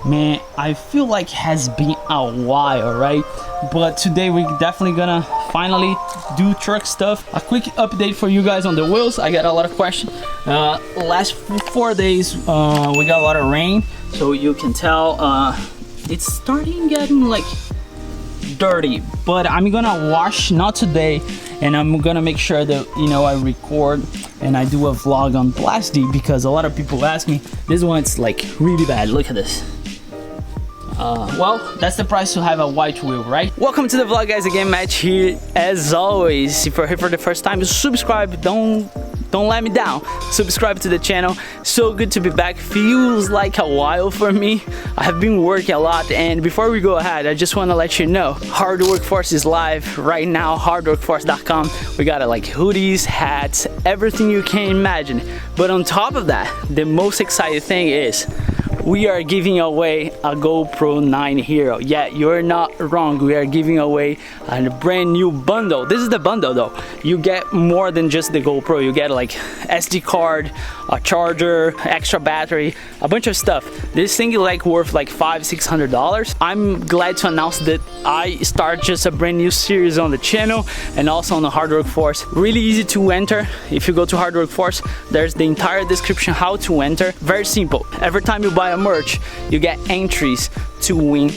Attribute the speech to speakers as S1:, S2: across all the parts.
S1: Man, I feel like has been a while, right? But today we're definitely gonna finally do truck stuff. A quick update for you guys on the wheels. I got a lot of questions. Last 4 days we got a lot of rain, so you can tell it's starting getting like dirty, but I'm gonna wash, not today, and I'm gonna make sure that, you know, I record and I do a vlog on LASFIT, because a lot of people ask me. This one's like really bad. Look at this. Well, that's the price to have a white wheel, right? Welcome to the vlog, guys. Again, Matt here. As always, if you're here for the first time, subscribe. Don't let me down. Subscribe to the channel. So good to be back. Feels like a while for me. I have been working a lot, and before we go ahead, I just want to let you know, Hard Workforce is live right now. hardworkforce.com. We got like hoodies, hats, everything you can imagine. But on top of that, the most exciting thing is we are giving away a GoPro 9 Hero. Yeah, you're not wrong. We are giving away a brand new bundle. This is the bundle though. You get more than just the GoPro. You get like SD card, a charger, extra battery, a bunch of stuff. This thing is like worth like $500–600. I'm glad to announce that I start just a brand new series on the channel and also on the Hard Workforce. Really easy to enter. If you go to Hard Workforce, there's the entire description how to enter. Very simple. Every time you buy a merch, you get entries to win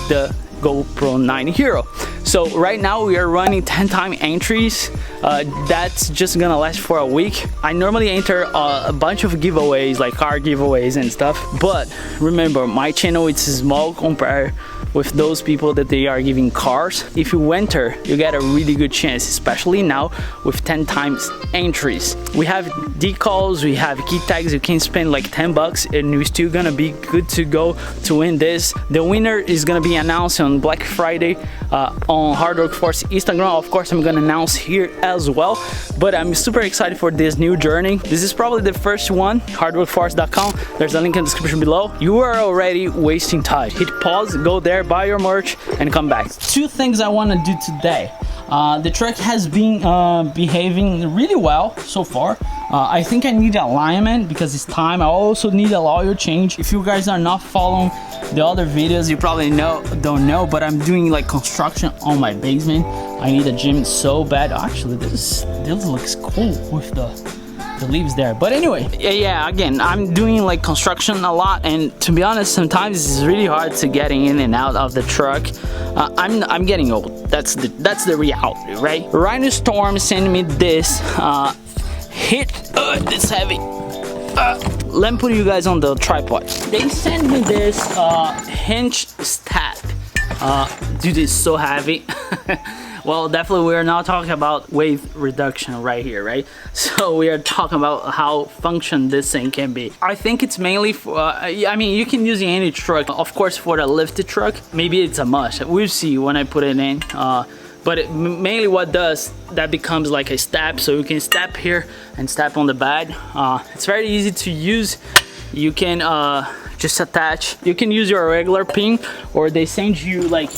S1: the GoPro 9 Hero. So right now we are running 10-time entries. That's just gonna last for a week. I normally enter a bunch of giveaways, like car giveaways and stuff, but remember, my channel is small compared with those people that they are giving cars. If you enter, you get a really good chance, especially now with 10 times entries. We have decals, we have key tags. You can spend like $10 and you're still gonna be good to go to win this. The winner is gonna be announced on Black Friday on Hard Workforce Instagram. Of course, I'm gonna announce here as well, but I'm super excited for this new journey. This is probably the first one. hardworkforce.com. There's a link in the description below. You are already wasting time. Hit pause, go there, buy your merch, and come back. 2 things I want to do today. The truck has been behaving really well so far. I think I need alignment because it's time. I also need a oil change. If you guys are not following the other videos, you probably don't know, but I'm doing like construction on my basement. I need a gym so bad. Actually, this looks cool with the leaves there. But anyway, yeah, again, I'm doing like construction a lot, and to be honest, sometimes it's really hard to get in and out of the truck. I'm getting old. That's the reality, right? Rhino Storm sent me this Hitch. It's heavy. Let me put you guys on the tripod. They sent me this hinge stack. Dude, it's so heavy. Well, definitely we're not talking about weight reduction right here, right? So we are talking about how function this thing can be. I think it's mainly for, I mean, you can use it in any truck. Of course, for the lifted truck, maybe it's a must. We'll see when I put it in. But mainly what does, that becomes like a step, so you can step here and step on the bed. It's very easy to use. You can just attach. You can use your regular pin, or they send you like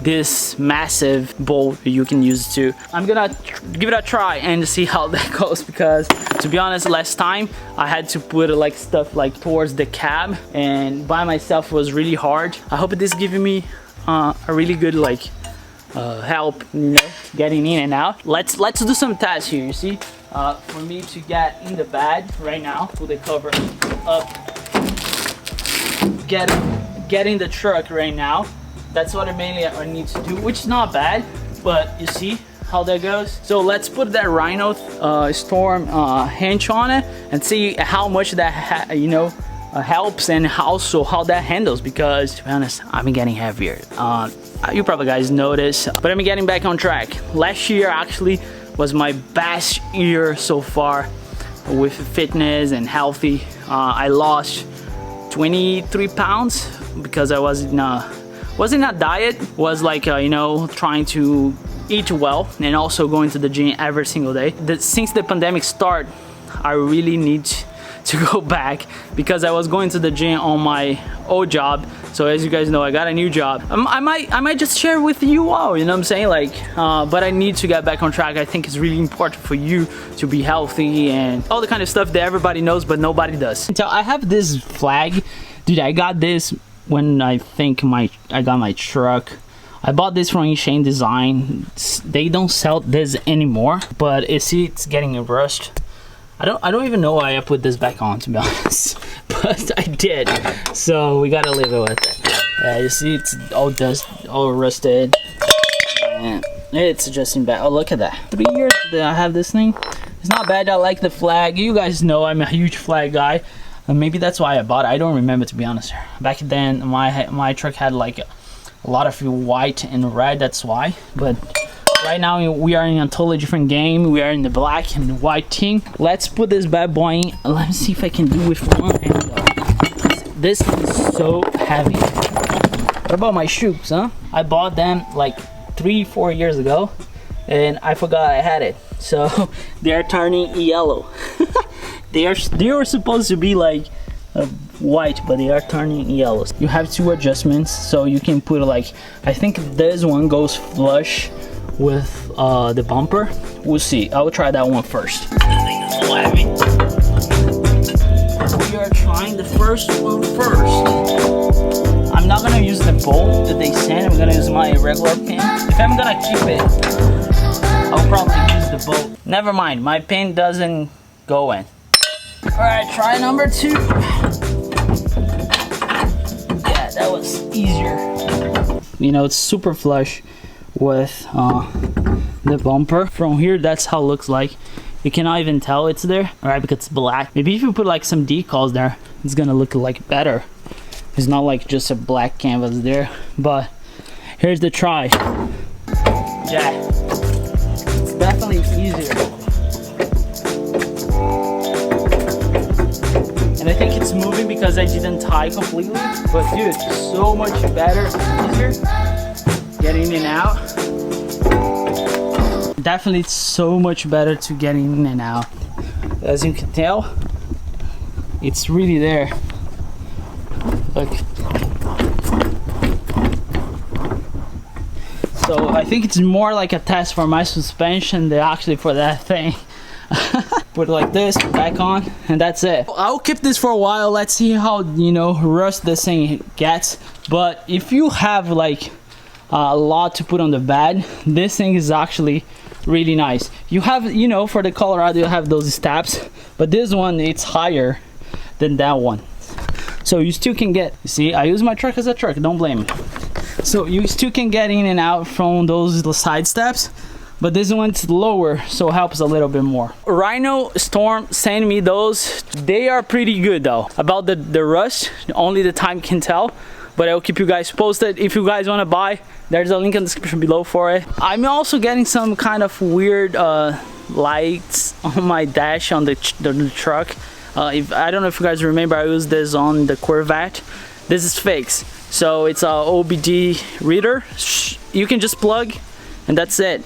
S1: this massive bolt you can use too. I'm gonna give it a try and see how that goes, because to be honest, last time I had to put like stuff like towards the cab, and by myself was really hard. I hope this is giving me a really good like help, you know, getting in and out. Let's do some tests here. You see, for me to get in the bed right now, put the cover up, get in the truck right now. That's what mainly I need to do, which is not bad, but you see how that goes. So let's put that Rhino Storm hinge on it and see how much that helps, and also how that handles, because to be honest, I'm getting heavier. You probably guys noticed, but I'm getting back on track. Last year actually was my best year so far with fitness and healthy. I lost 23 pounds because I was in a diet, was like you know, trying to eat well and also going to the gym every single day. Since the pandemic started, I really need to go back, because I was going to the gym on my old job. So as you guys know, I got a new job. I might just share with you all, you know what I'm saying, like but I need to get back on track. I think it's really important for you to be healthy and all the kind of stuff that everybody knows but nobody does. So I have this flag, dude. I got this when I think I got my truck. I bought this from Shane Design. They don't sell this anymore, but you see it's getting rust. I don't even know why I put this back on, to be honest, but I did, so we gotta leave it with it. You see it's all dust, all rusted, and it's just in bad. Oh, look at that. 3 years that I have this thing. It's not bad. I like the flag. You guys know I'm a huge flag guy, and maybe that's why I bought it. I don't remember, to be honest. Back then my truck had like a lot of white and red, that's why. But right now we are in a totally different game. We are in the black and white team. Let's put this bad boy in. Let me see if I can do with one hand though. This is so heavy. What about my shoes, huh? I bought them like 3-4 years ago and I forgot I had it. So they are turning yellow. they were supposed to be like white, but they are turning yellow. You have 2 adjustments, so you can put like, I think this one goes flush with the bumper. We'll see. I will try that one first. We are trying the first one first. I'm not gonna use the bolt that they sent. I'm gonna use my regular pin. If I'm gonna keep it, I'll probably use the bolt. Never mind, my pin doesn't go in. Alright, try number 2. Yeah, that was easier. You know, it's super flush with the bumper. From here, that's how it looks like. You cannot even tell it's there, alright, because it's black. Maybe if you put like some decals there, it's gonna look like better. It's not like just a black canvas there. But here's the try. Yeah, it's definitely easier. And I think it's moving because I didn't tie completely. But dude, so much better, easier getting in and out. Definitely it's so much better to get in and out. As you can tell, it's really there. Look. So I think it's more like a test for my suspension than actually for that thing. Put it like this, back on, and that's it. I'll keep this for a while. Let's see how, you know, rust this thing gets. But if you have like a lot to put on the bed, this thing is actually really nice. You have, you know, for the Colorado you have those steps, but this one, it's higher than that one, so you still can get, see, I use my truck as a truck, don't blame me. So you still can get in and out from those little side steps, but this one's lower, so it helps a little bit more. Rhino Storm sent me those. They are pretty good though. About the rust, only the time can tell, but I'll keep you guys posted. If you guys want to buy, there's a link in the description below for it. I'm also getting some kind of weird lights on my dash on the truck. I don't know if you guys remember, I used this on the Corvette. This is fake, so it's a OBD reader. You can just plug and that's it.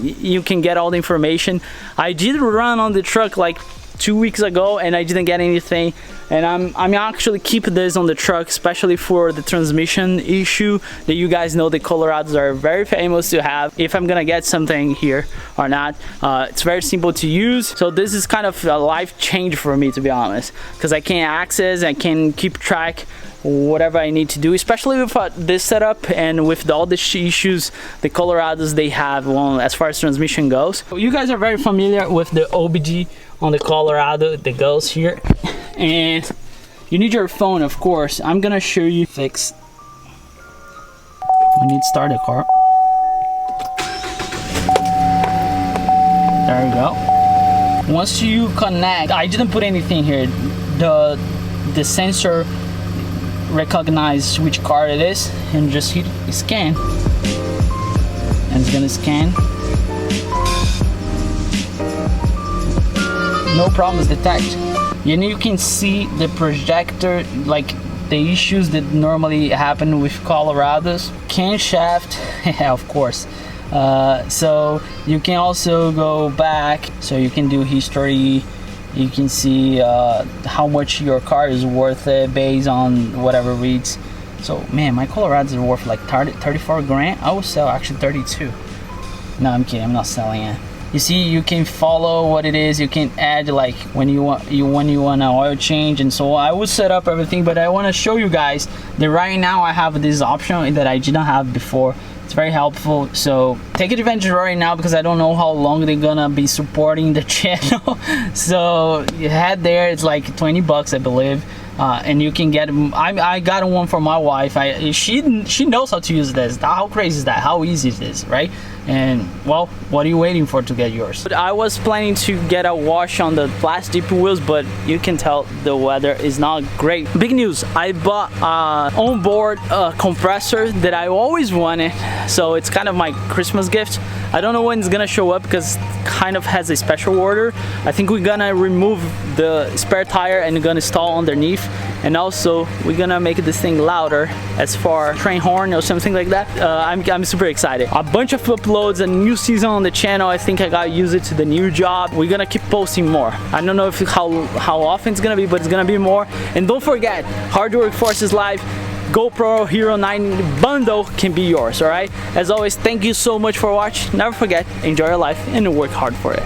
S1: You can get all the information. I did run on the truck like 2 weeks ago and I didn't get anything, and I'm actually keeping this on the truck, especially for the transmission issue that you guys know the Colorados are very famous to have. If I'm gonna get something here or not, it's very simple to use. So this is kind of a life change for me, to be honest, because I can access, I can keep track whatever I need to do, especially with this setup and with all the issues the Colorados they have, well, as far as transmission goes. So you guys are very familiar with the OBD on the Colorado that goes here, and you need your phone, of course. I'm gonna show you fix. We need to start the car. There we go. Once you connect, I didn't put anything here. The sensor recognize which car it is and just hit scan, and it's gonna scan. No problems detect. And you can see the projector, like the issues that normally happen with Colorados. Camshaft, yeah, of course. So you can also go back, so you can do history. You can see how much your car is worth based on whatever reads. So man, my Colorados are worth like 34 grand. I will sell actually 32. No, I'm kidding, I'm not selling it. You see, you can follow what it is. You can add like when you want an oil change, and so I will set up everything. But I want to show you guys that right now I have this option that I didn't have before. It's very helpful, so take advantage right now because I don't know how long they're gonna be supporting the channel. So you head there, it's like 20 bucks I believe, and you can get I got one for my wife. She knows how to use this. How crazy is that? How easy it is, right? And well, what are you waiting for to get yours? But I was planning to get a wash on the plastic wheels, but you can tell the weather is not great. Big news, I bought onboard compressor that I always wanted, so it's kind of my Christmas gift. I don't know when it's gonna show up because it kind of has a special order. I think we're gonna remove the spare tire and we're gonna install underneath, and also we're gonna make this thing louder as far train horn or something like that. I'm super excited. A bunch of uploads, a new season on the channel. I think I gotta use it to the new job. We're gonna keep posting more. I don't know if how often it's gonna be, but it's gonna be more. And don't forget, Hard Work Forces Live GoPro Hero 9 bundle can be yours. All right, as always, thank you so much for watching. Never forget, enjoy your life and work hard for it.